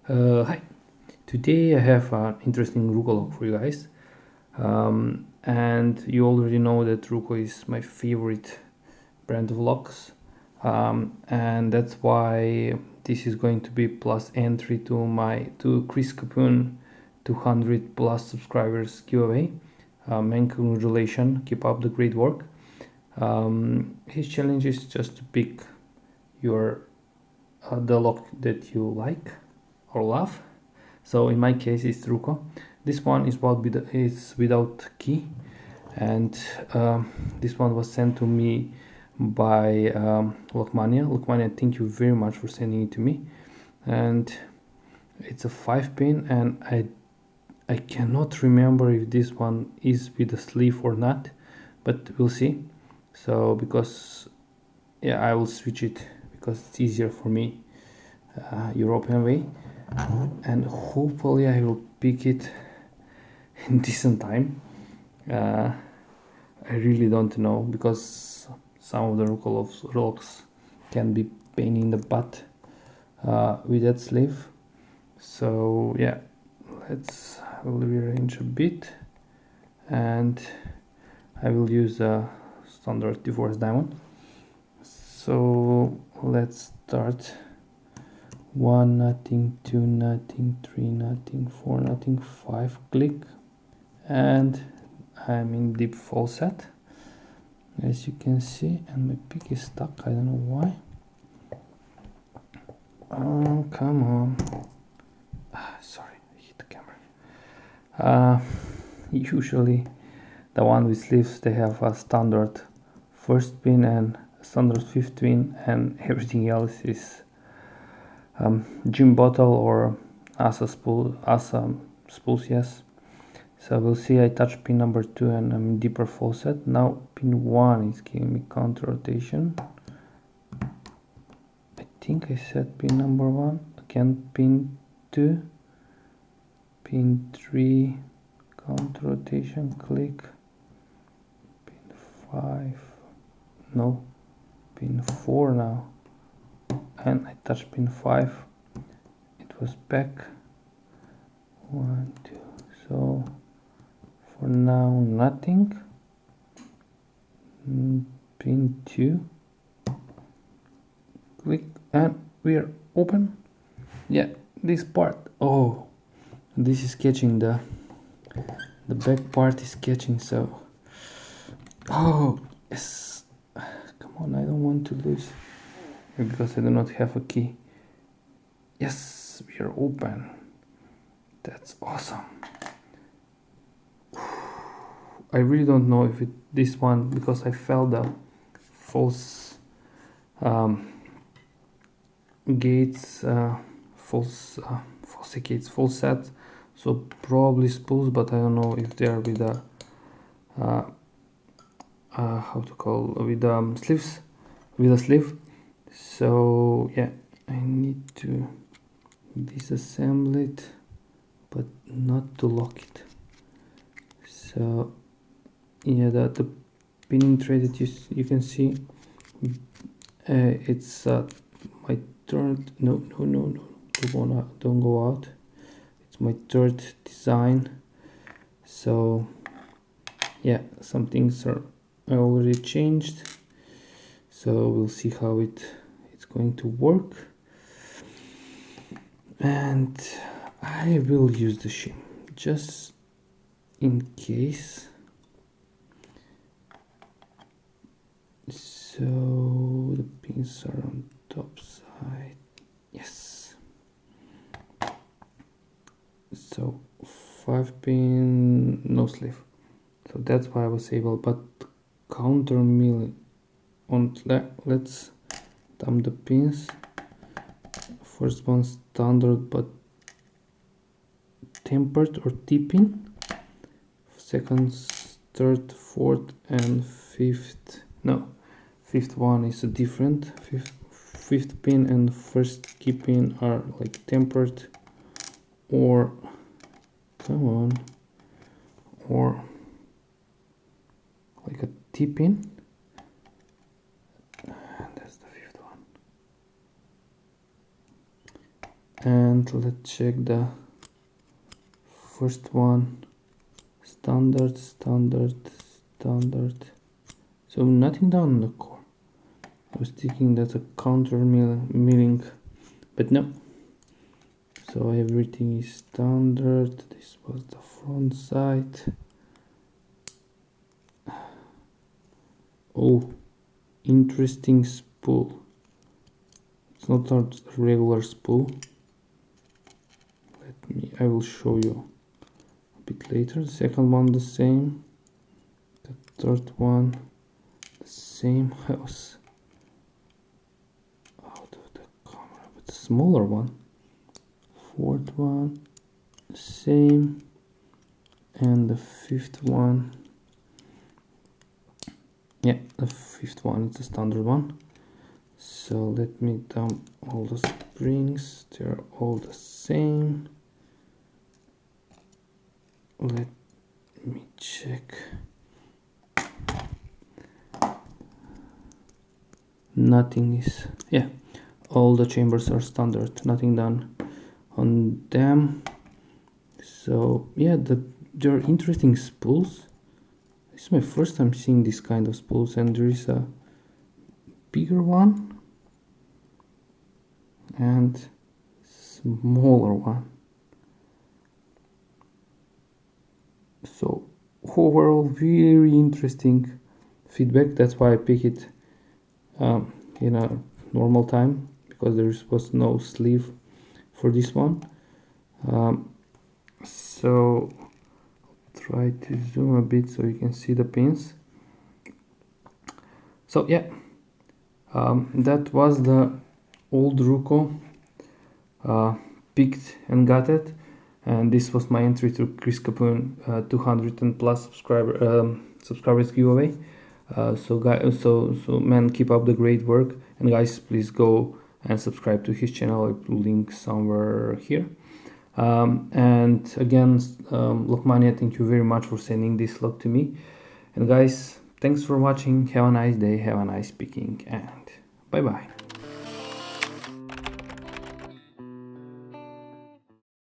Hi, today I have an interesting Ruko log for you guys. And you already know that Ruko is my favorite brand of locks. And that's why this is going to be plus entry to Chris Capune 200 plus subscribers giveaway. And congratulations, keep up the great work. His challenge is just to pick your the lock that you like or love. So in my case it's Ruko. This one is without key, and this one was sent to me by Lockmania. Lockmania, thank you very much for sending it to me. And it's a 5-pin, and I cannot remember if this one is with a sleeve or not, but we'll see. So because yeah, I will switch it because it's easier for me, European way, and hopefully I will pick it in decent time. I really don't know because some of the rocks can be pain in the butt with that sleeve. So yeah, I will rearrange a bit, and I will use a standard divorce diamond. So let's start. 1 nothing, 2 nothing, 3 nothing, 4 nothing, 5 click, and I'm in deep full set as you can see, and my pick is stuck. I don't know why. Oh, come on. Sorry, I hit the camera. Usually the one with sleeves, they have a standard first pin and a standard fifth pin, and everything else is gym bottle or asa spools, yes. So we'll see. I touch pin number 2 and I'm in deeper full set. Now pin 1 is giving me counter rotation. I think I set pin number 1. Again pin 2, pin 3, counter rotation, click, pin 5, no, pin 4 now, and I touch pin 5. It was back 1, 2. So for now nothing. Pin 2, click, and we are open. Yeah, this part, oh, this is catching, the back part is catching. So oh yes, come on, I don't want to lose because I do not have a key. Yes, we are open. That's awesome. I really don't know if this one, because I felt the false gates, false gates, false set. So probably spools, but I don't know if they are with a how to call, with sleeves, with a sleeve. So yeah, I need to disassemble it, but not to lock it. So yeah, the pinning thread that you can see, it's my third, no, don't go out. It's my third design. So yeah, some things are already changed, so we'll see how it's going to work, and I will use the shim just in case. So the pins are on top side, yes. So 5-pin, no sleeve, so that's why I was able, but counter mill on. Let's dump the pins. First one standard but tempered or T-pin. Second, third, fourth, and fifth. No, fifth one is a different. Fifth pin and first key pin are like tempered, or come on, or like a T-pin. That's the fifth one. And let's check the first one. Standard. So nothing done on the core. I was thinking that's a counter milling, but no. So everything is standard. This was the front side. Oh, interesting spool. It's not a regular spool. I will show you a bit later. The second one the same. The third one the same. I was out of the camera, but the smaller one. Fourth one the same, and the fifth one, yeah, the fifth one is the standard one. So let me dump all the springs. They're all the same. Let me check. Nothing is, yeah, all the chambers are standard, nothing done on them. So yeah, they're interesting spools. This is my first time seeing this kind of spools, and there is a bigger one and smaller one. So overall, very interesting feedback. That's why I pick it in a normal time, because there was no sleeve for this one. So try to zoom a bit so you can see the pins. So yeah, that was the old Ruko, picked and got it, and this was my entry to Chris Capune 200 and plus subscribers giveaway. So guys, so man, keep up the great work, and guys, please go and subscribe to his channel. I will link somewhere here. And again, Lockmania, thank you very much for sending this lock to me. And guys, thanks for watching. Have a nice day, have a nice picking, and bye bye.